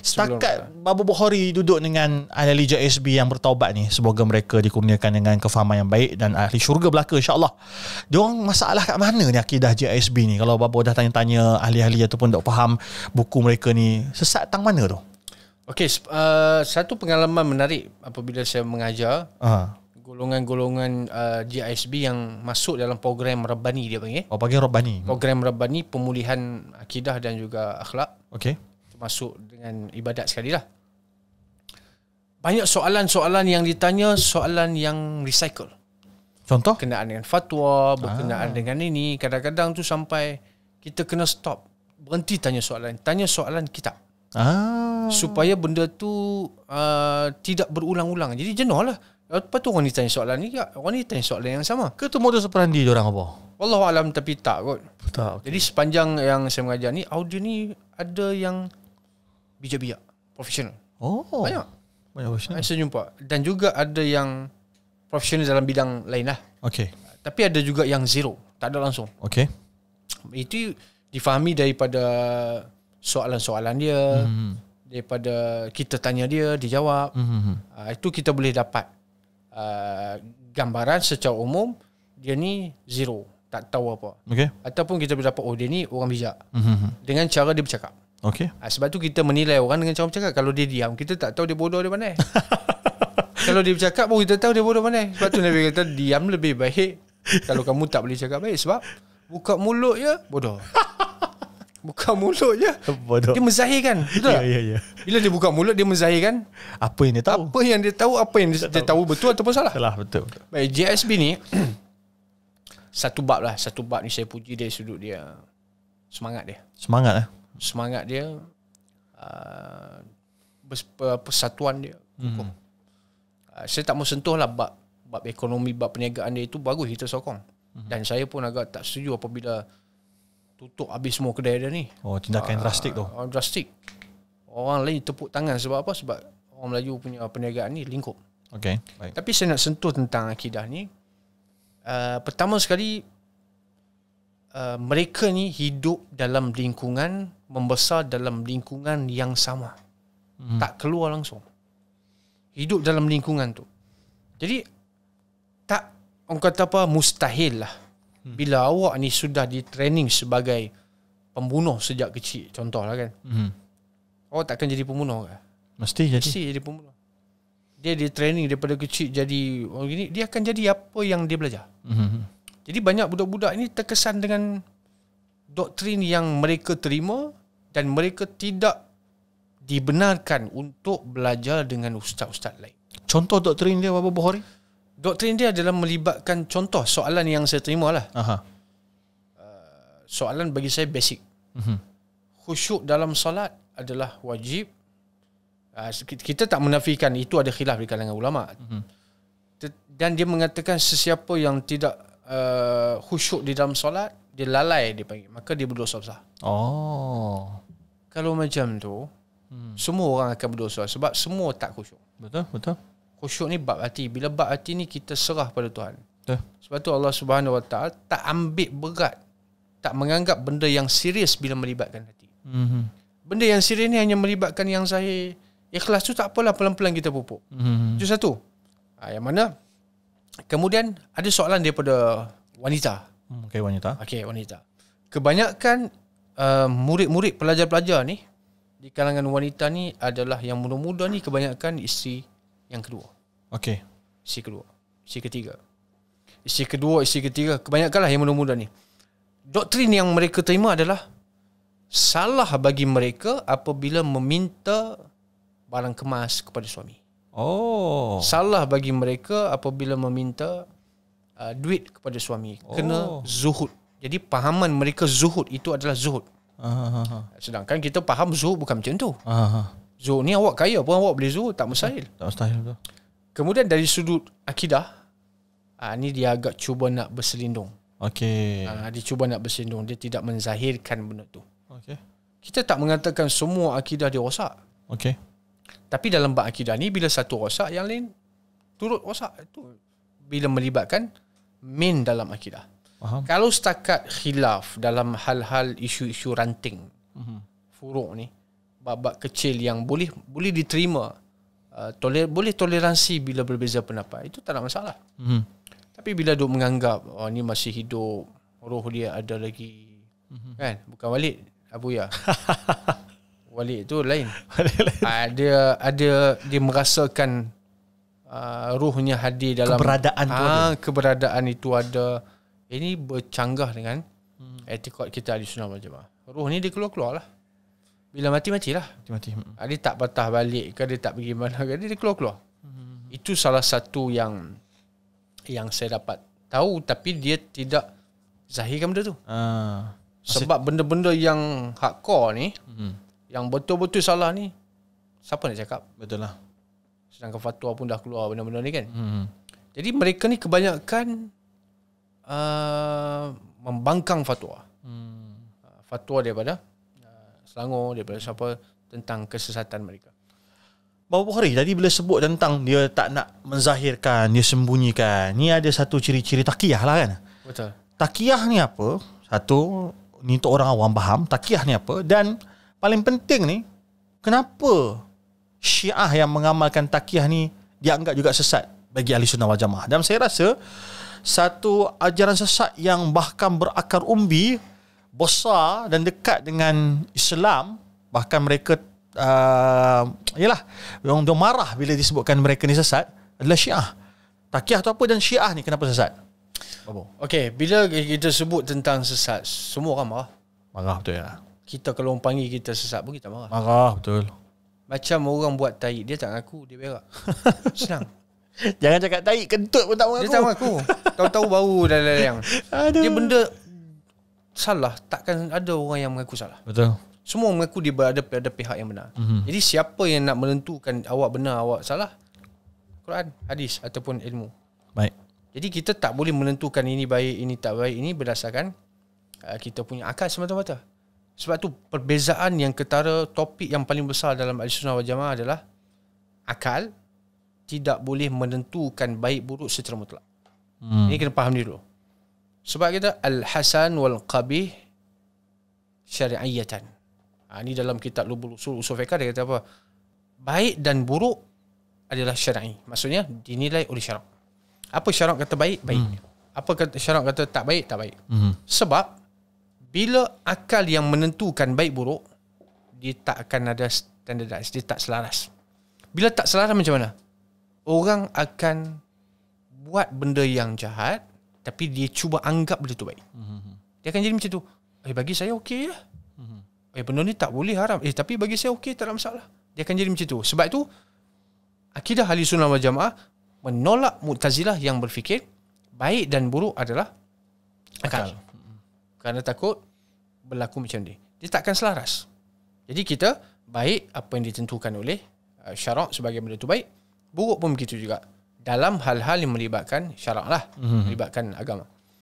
Setakat Baba Bukhari duduk dengan ahli JSB yang bertaubat ni, semoga mereka dikurniakan dengan kefahaman yang baik dan ahli syurga belaka insya-Allah. Diorang masalah kat mana ni akidah JSB ni? Kalau Baba dah tanya-tanya ahli-ahli ataupun tak faham buku mereka ni, sesat tang mana tu? Okey, satu pengalaman menarik apabila saya mengajar golongan-golongan JSB yang masuk dalam program Rabbani, dia panggil. Oh, panggil Rabbani. Program Rabbani pemulihan akidah dan juga akhlak. Okey. Termasuk dengan ibadat sekali lah. Banyak soalan-soalan yang ditanya, soalan yang recycle. Contoh? Berkenaan dengan fatwa, berkenaan dengan ini. Kadang-kadang tu sampai kita kena stop, berhenti tanya soalan kitab. Supaya benda tu tidak berulang-ulang. Jadi jenuh lah. Lepas tu orang ni tanya soalan ni, orang ni tanya soalan yang sama. Ke tu modus operandi diorang apa? Wallahualam, tapi tak kot. Tak. Jadi sepanjang yang saya mengajar ni, audio ni ada yang bijak-bijak, profesional. Banyak profesional saya jumpa. Dan juga ada yang profesional dalam bidang lain lah. Okey. Tapi ada juga yang zero, tak ada langsung. Okey. Itu difahami daripada soalan-soalan dia, daripada kita tanya dia, dia jawab. Itu kita boleh dapat gambaran secara umum dia ni zero, tak tahu apa. Okey. Ataupun kita boleh dapat dia ni orang bijak dengan cara dia bercakap. Okey. Sebab tu kita menilai orang dengan cara bercakap. Kalau dia diam, kita tak tahu dia bodoh dia pandai. Kalau dia bercakap pun kita tahu dia bodoh pandai. Sebab tu Nabi kata diam lebih baik kalau kamu tak boleh cakap baik. Sebab buka mulut je bodoh. Buka mulut je bodoh. Dia menzahirkan. Betul tak? Ya. Bila dia buka mulut, dia menzahirkan apa yang dia tahu. Apa yang dia tahu, apa yang dia tahu betul ataupun salah. Betul. Baik, JSB ni satu bab ni saya puji dari sudut dia semangat dia persatuan dia hukum. Saya tak mau sentuh lah bab ekonomi, bab perniagaan dia, itu bagus kita sokong. Dan saya pun agak tak setuju apabila tutup habis semua kedai dia ni. Tindakan drastik tu. Drastik. Orang lain tepuk tangan sebab apa? Sebab orang Melayu punya perniagaan ni lingkup. Okey, baik. Tapi saya nak sentuh tentang akidah ni. Pertama sekali, mereka ni hidup dalam lingkungan, membesar dalam lingkungan yang sama. Tak keluar langsung. Hidup dalam lingkungan tu. Jadi tak, orang kata apa, mustahil lah bila awak ni sudah di training sebagai pembunuh sejak kecil, contohlah kan. Awak takkan jadi pembunuh ke? Mesti jadi pembunuh. Dia di training daripada kecil jadi orang gini, dia akan jadi apa yang dia belajar. Jadi banyak budak-budak ini terkesan dengan doktrin yang mereka terima dan mereka tidak dibenarkan untuk belajar dengan ustaz-ustaz lain. Contoh doktrin dia Baba Bukhari? Doktrin dia adalah melibatkan, contoh soalan yang saya terima lah. Soalan bagi saya basic. Khusyuk dalam solat adalah wajib. Kita tak menafikan itu, ada khilaf di kalangan ulama. Dan dia mengatakan sesiapa yang tidak khusyuk di dalam solat, dia lalai, dia panggil, maka dia berdosa besar. Kalau macam tu, semua orang akan berdosa sebab semua tak khusyuk. Betul. Khusyuk ni bab hati. Bila bab hati ni kita serah pada Tuhan. Sebab tu Allah Subhanahu Wa Taala tak ambil berat, tak menganggap benda yang serius bila melibatkan hati. Benda yang serius ni hanya melibatkan yang zahir. Ikhlas tu tak apalah, pelan-pelan kita pupuk. Itu satu. Yang mana kemudian ada soalan daripada wanita. Wanita. Kebanyakan murid-murid, pelajar-pelajar ni di kalangan wanita ni adalah yang muda-muda ni, kebanyakan isteri yang kedua. Isteri kedua, isteri ketiga. Isteri kedua, isteri ketiga, kebanyakanlah yang muda-muda ni. Doktrin yang mereka terima adalah salah bagi mereka apabila meminta barang kemas kepada suami. Salah bagi mereka apabila meminta duit kepada suami. Kena zuhud. Jadi pahaman mereka zuhud itu adalah zuhud. Sedangkan kita faham zuhud bukan macam tu. Zuhud ni awak kaya pun awak boleh zuhud, tak mustahil. Betul. Kemudian dari sudut akidah, ni dia agak cuba nak berselindung. Dia cuba nak berselindung. Dia tidak menzahirkan benda tu. Kita tak mengatakan semua akidah dia rosak. Tapi dalam bab akidah ni, bila satu rosak, yang lain turut rosak. Itu bila melibatkan main dalam akidah. Kalau setakat khilaf dalam hal-hal isu-isu ranting, furuk ni, bab-bab kecil yang boleh diterima, boleh toleransi bila berbeza pendapat, itu tak ada masalah. Tapi bila duk menganggap ni masih hidup, roh dia ada lagi, kan? Bukan Walid, Abu Ya. Walid tu lain. Dia merasakan ruhnya hadir dalam keberadaan itu ada. Ini bercanggah dengan etikad kita Ahli Sunnah wal Jamaah. Ruh ni dia keluar-keluar lah. Bila mati-matilah. Dia tak patah balik ke, dia tak pergi mana ke, dia keluar-keluar. Itu salah satu yang saya dapat tahu, tapi dia tidak zahirkan benda tu. Sebab benda-benda yang hardcore ni, yang betul-betul salah ni, siapa nak cakap? Betul lah. Sedangkan fatwa pun dah keluar benda-benda ni kan. Jadi mereka ni kebanyakan membangkang fatwa. Fatwa daripada Selangor, daripada siapa, tentang kesesatan mereka. Bapak Bukhari tadi bila sebut tentang dia tak nak menzahirkan, dia sembunyikan, ni ada satu ciri-ciri taqiyah lah kan. Betul. Taqiyah ni apa? Satu, ni untuk orang awam faham taqiyah ni apa, dan paling penting ni, kenapa Syiah yang mengamalkan taqiyah ni dianggap juga sesat bagi Ahli Sunnah wal Jamaah. Dan saya rasa satu ajaran sesat yang bahkan berakar umbi, besar dan dekat dengan Islam, bahkan mereka orang dia marah bila disebutkan mereka ni sesat, adalah Syiah. Taqiyah tu apa dan Syiah ni kenapa sesat? Okey, bila kita sebut tentang sesat, semua orang marah. Marah betul ya. Kita kalau orang panggil kita sesat pun kita marah. Marah betul. Macam orang buat tahi, dia tak ngaku dia berak. Senang. Jangan cakap tahi, kentut pun tak mengaku. Dia tak mengaku. Tahu-tahu bau dan lain-lain. Dia benda salah, takkan ada orang yang mengaku salah. Betul. Semua mengaku dia berada pada pihak yang benar. Jadi siapa yang nak menentukan awak benar, awak salah? Quran, hadis ataupun ilmu. Baik. Jadi kita tak boleh menentukan ini baik, ini tak baik. Ini berdasarkan kita punya akal semata-mata. Sebab tu perbezaan yang ketara topik yang paling besar dalam Ahlussunnah wal Jamaah adalah akal tidak boleh menentukan baik buruk secara mutlak. Ini kena faham dulu. Sebab kita al-hasan wal qabih syari'iyatan. Ini dalam kitab usul fiqh dia kata apa? Baik dan buruk adalah syar'i. Maksudnya dinilai oleh syarak. Apa syarak kata baik? Baik. Apa kata syarak kata tak baik? Tak baik. Sebab bila akal yang menentukan baik buruk, dia tak akan ada standardized, dia tak selaras. Bila tak selaras macam mana? Orang akan buat benda yang jahat, tapi dia cuba anggap benda tu baik. Dia akan jadi macam tu. Bagi saya okey lah. Benda ni tak boleh haram. Tapi bagi saya okey, tak ada masalah. Dia akan jadi macam tu. Sebab itu akidah Ahlussunnah wal Jamaah menolak Mu'tazilah yang berfikir baik dan buruk adalah akal. Kerana takut berlaku macam ni. Dia takkan selaras. Jadi kita baik apa yang ditentukan oleh syarak sebagai benda tu baik, buruk pun begitu juga. Dalam hal-hal yang melibatkan syarak lah, melibatkan agama.